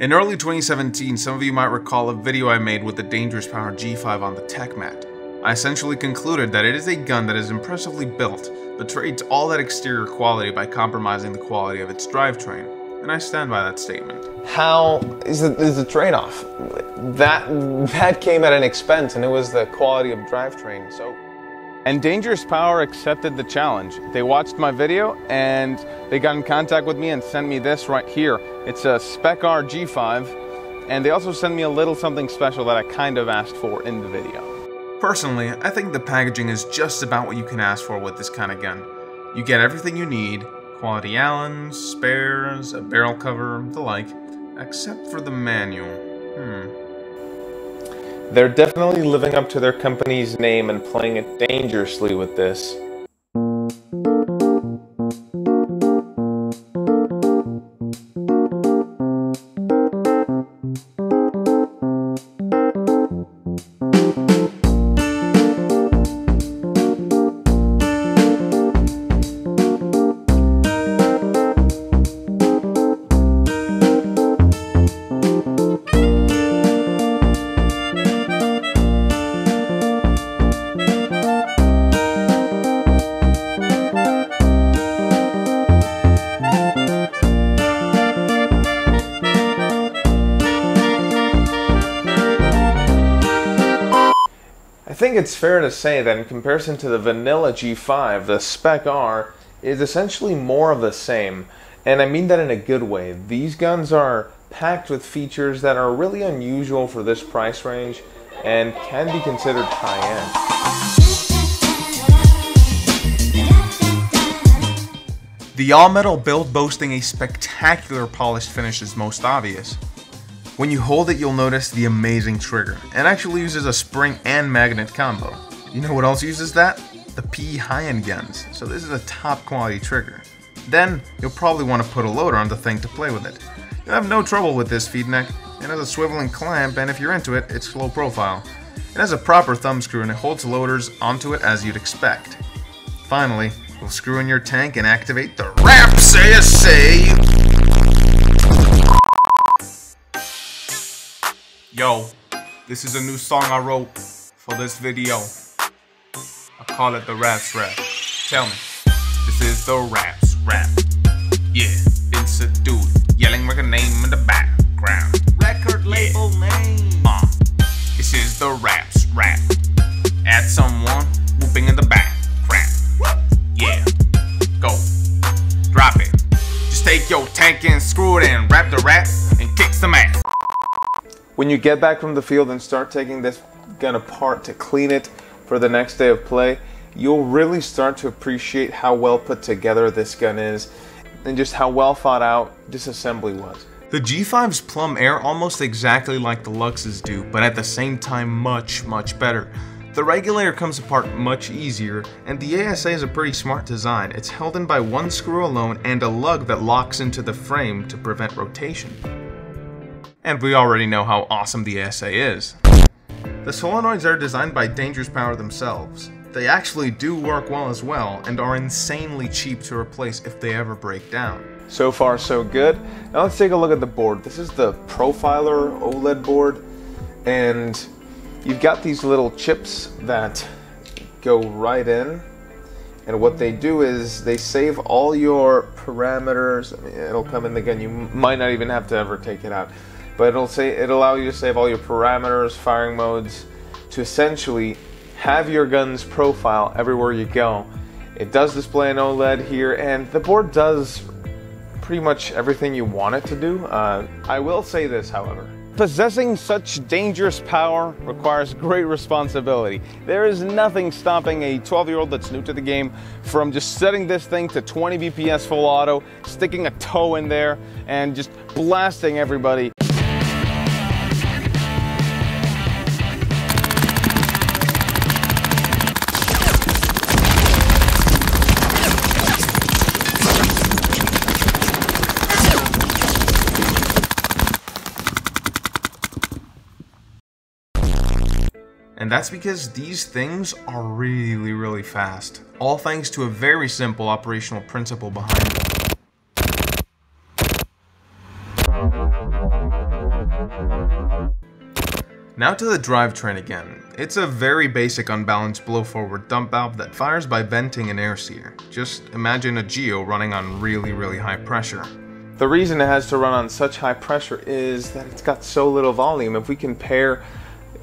In early 2017, some of you might recall a video I made with the Dangerous Power G5 on the tech mat. I essentially concluded that it is a gun that is impressively built, but trades all that exterior quality by compromising the quality of its drivetrain, and I stand by that statement. How is the trade-off? That came at an expense, and it was the quality of drivetrain. And Dangerous Power accepted the challenge. They watched my video and they got in contact with me and sent me this right here. It's a SpecR G5, and they also sent me a little something special that I kind of asked for in the video. Personally, I think the packaging is just about what you can ask for with this kind of gun. You get everything you need, quality Allens, spares, a barrel cover, the like, except for the manual. They're definitely living up to their company's name and playing it dangerously with this. I think it's fair to say that in comparison to the vanilla G5, the SpecR is essentially more of the same. And I mean that in a good way. These guns are packed with features that are really unusual for this price range and can be considered high-end. The all-metal build boasting a spectacular polished finish is most obvious. When you hold it, you'll notice the amazing trigger. It actually uses a spring and magnet combo. You know what else uses that? The PE high-end guns, so this is a top quality trigger. Then, you'll probably want to put a loader on the thing to play with it. You'll have no trouble with this feed neck. It has a swiveling clamp, and if you're into it, it's low profile. It has a proper thumb screw and it holds loaders onto it as you'd expect. Finally, we'll screw in your tank and activate the RAPS ASA. Yo, this is a new song I wrote for this video. I call it the Raps Rap. Tell me, this is the Raps Rap. Yeah, it's a dude yelling like a name in the background. Record label name. This is the Raps Rap. Add someone whooping in the background. Yeah, go, drop it. Just take your tank and screw it in, wrap the rap and kick some ass. When you get back from the field and start taking this gun apart to clean it for the next day of play, you'll really start to appreciate how well put together this gun is and just how well thought out this assembly was. The G5's plumb air almost exactly like the Luxes do, but at the same time much better. The regulator comes apart much easier, and the ASA is a pretty smart design. It's held in by one screw alone and a lug that locks into the frame to prevent rotation. And we already know how awesome the ASA is. The solenoids are designed by Dangerous Power themselves. They actually do work well as well, and are insanely cheap to replace if they ever break down. So far so good. Now let's take a look at the board. This is the Profiler OLED board, and you've got these little chips that go right in, and what they do is they save all your parameters. I mean, it'll come in the gun, you might not even have to ever take it out. But it'll allow you to save all your parameters, firing modes, to essentially have your gun's profile everywhere you go. It does display an OLED here, and the board does pretty much everything you want it to do. I will say this, however. Possessing such dangerous power requires great responsibility. There is nothing stopping a 12-year-old that's new to the game from just setting this thing to 20 BPS full auto, sticking a toe in there, and just blasting everybody. And that's because these things are really fast, all thanks to a very simple operational principle behind them. Now to the drivetrain again. It's a very basic unbalanced blow-forward dump valve that fires by venting an air seeder. Just imagine a Geo running on really high pressure. The reason it has to run on such high pressure is that it's got so little volume. If we compare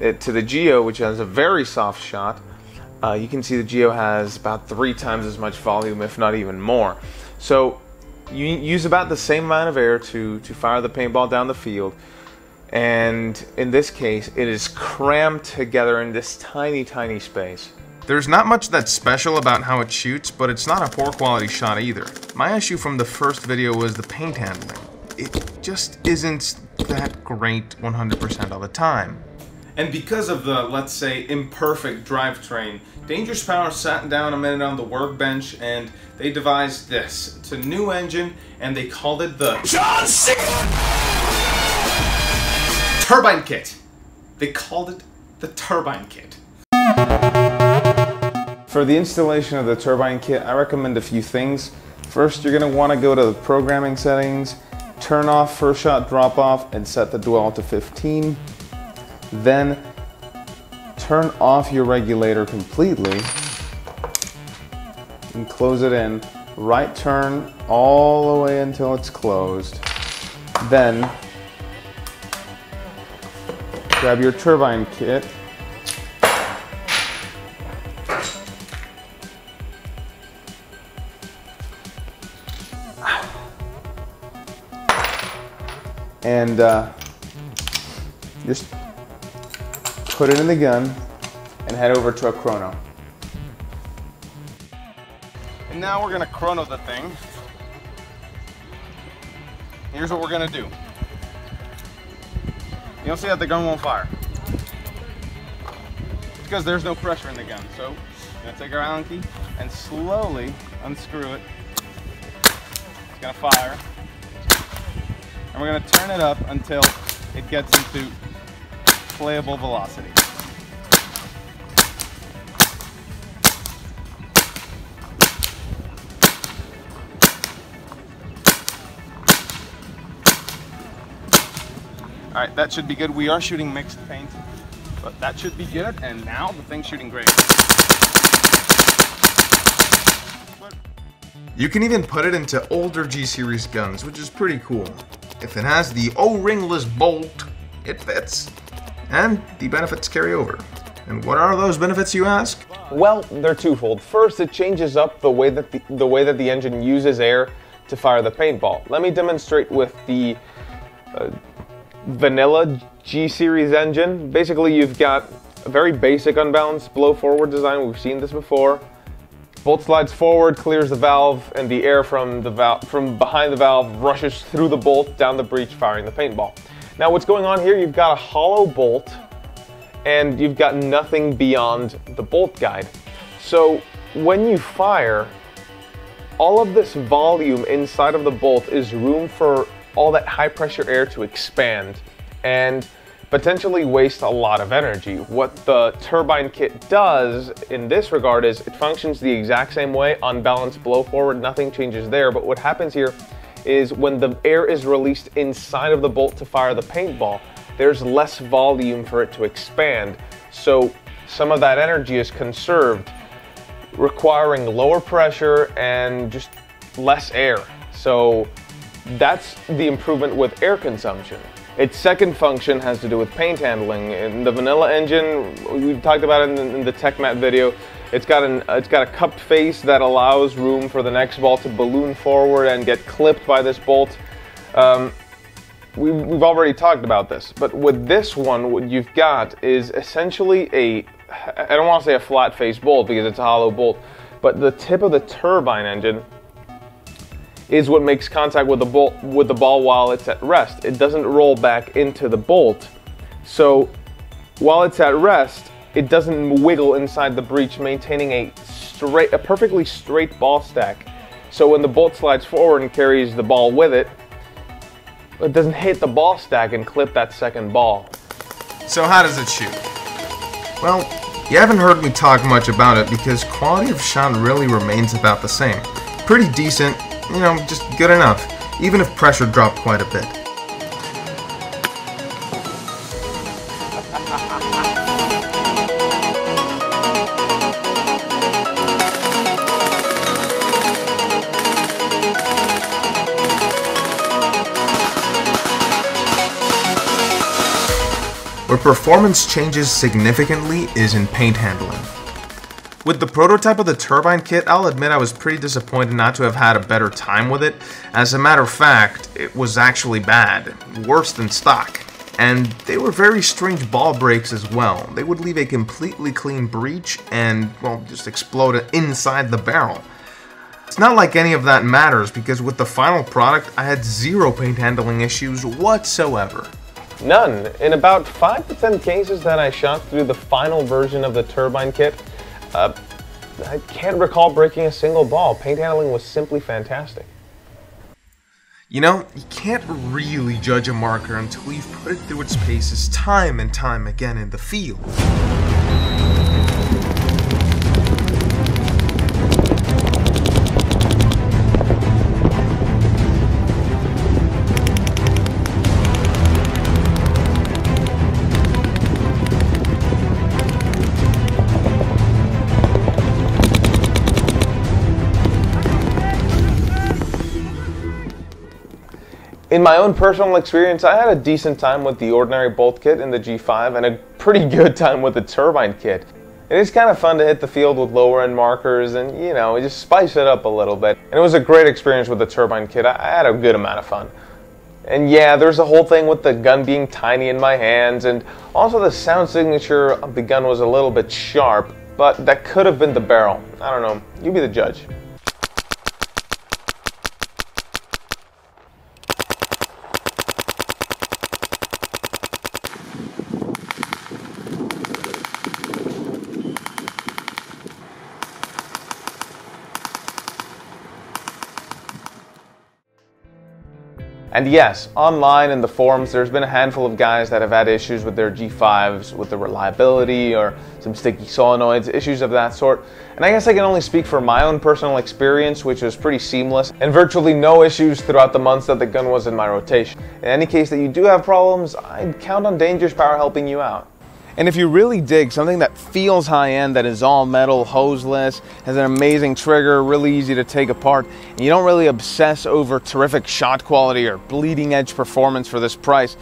it to the Geo, which has a very soft shot, you can see the Geo has about 3 times as much volume, if not even more. So you use about the same amount of air to fire the paintball down the field. And in this case, it is crammed together in this tiny space. There's not much that's special about how it shoots, but it's not a poor quality shot either. My issue from the first video was the paint handling. It just isn't that great 100% of the time. And because of the, let's say, imperfect drivetrain, Dangerous Power sat down a minute on the workbench and they devised this. It's a new engine and they called it the John Cena Turbine Kit. They called it the Turbine Kit. For the installation of the Turbine Kit, I recommend a few things. First, you're going to want to go to the programming settings, turn off first shot drop off and set the dwell to 15. Then turn off your regulator completely and close it in. Right turn all the way until it's closed. Then grab your turbine kit and just put it in the gun and head over to a chrono. And now we're going to chrono the thing. Here's what we're going to do. You'll see that the gun won't fire. It's because there's no pressure in the gun. So we're going to take our Allen key and slowly unscrew it. It's going to fire. And we're going to turn it up until it gets into playable velocity. Alright, that should be good. We are shooting mixed paint, but that should be good, and now the thing's shooting great. You can even put it into older G-Series guns, which is pretty cool. If it has the O-ringless bolt, it fits. And the benefits carry over. And what are those benefits, you ask? Well, they're twofold. First, it changes up the way that the engine uses air to fire the paintball. Let me demonstrate with the vanilla G-Series engine. Basically, you've got a very basic unbalanced blow forward design. We've seen this before. Bolt slides forward, clears the valve, and the air from behind the valve rushes through the bolt down the breech, firing the paintball. Now, what's going on here? You've got a hollow bolt, and you've got nothing beyond the bolt guide. So when you fire, all of this volume inside of the bolt is room for all that high pressure air to expand and potentially waste a lot of energy. What the Turbine Kit does in this regard is it functions the exact same way, unbalanced blow forward, nothing changes there, but what happens here is when the air is released inside of the bolt to fire the paintball, there's less volume for it to expand, so some of that energy is conserved, requiring lower pressure and just less air. So that's the improvement with air consumption. Its second function has to do with paint handling. In the vanilla engine, we talked about it in the TechMat video, it's got a cupped face that allows room for the next ball to balloon forward and get clipped by this bolt. We've already talked about this, but with this one, what you've got is essentially I don't want to say a flat face bolt because it's a hollow bolt, but the tip of the turbine engine is what makes contact with the ball while it's at rest. It doesn't roll back into the bolt. So while it's at rest, it doesn't wiggle inside the breech, maintaining a perfectly straight ball stack. So when the bolt slides forward and carries the ball with it, it doesn't hit the ball stack and clip that second ball. So how does it shoot? Well, you haven't heard me talk much about it because quality of shot really remains about the same. Pretty decent, you know, just good enough, even if pressure dropped quite a bit. Where performance changes significantly is in paint handling. With the prototype of the Turbine Kit, I'll admit I was pretty disappointed not to have had a better time with it. As a matter of fact, it was actually bad, worse than stock. And they were very strange ball breaks as well. They would leave a completely clean breach and, well, just explode inside the barrel. It's not like any of that matters, because with the final product, I had zero paint handling issues whatsoever. None. In about 5 to 10 cases that I shot through the final version of the Turbine Kit, I can't recall breaking a single ball. Paint handling was simply fantastic. You know, you can't really judge a marker until you've put it through its paces time and time again in the field. In my own personal experience, I had a decent time with the ordinary bolt kit in the G5 and a pretty good time with the Turbine Kit. It is kind of fun to hit the field with lower end markers and, you know, just spice it up a little bit. And it was a great experience with the Turbine Kit. I had a good amount of fun. And yeah, there's a whole thing with the gun being tiny in my hands, and also the sound signature of the gun was a little bit sharp, but that could have been the barrel. I don't know. You be the judge. And yes, online in the forums, there's been a handful of guys that have had issues with their G5s, with the reliability or some sticky solenoids, issues of that sort. And I guess I can only speak for my own personal experience, which was pretty seamless and virtually no issues throughout the months that the gun was in my rotation. In any case that you do have problems, I'd count on Dangerous Power helping you out. And if you really dig something that feels high-end, that is all metal, hoseless, has an amazing trigger, really easy to take apart, and you don't really obsess over terrific shot quality or bleeding-edge performance for this price,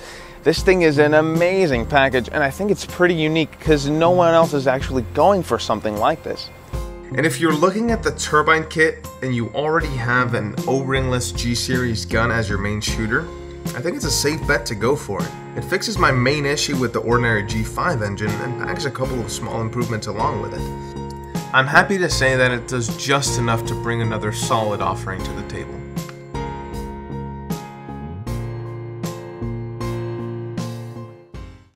this thing is an amazing package, and I think it's pretty unique because no one else is actually going for something like this. And if you're looking at the Turbine Kit and you already have an O-ringless G-Series gun as your main shooter, I think it's a safe bet to go for it. It fixes my main issue with the ordinary G5 engine and packs a couple of small improvements along with it. I'm happy to say that it does just enough to bring another solid offering to the table.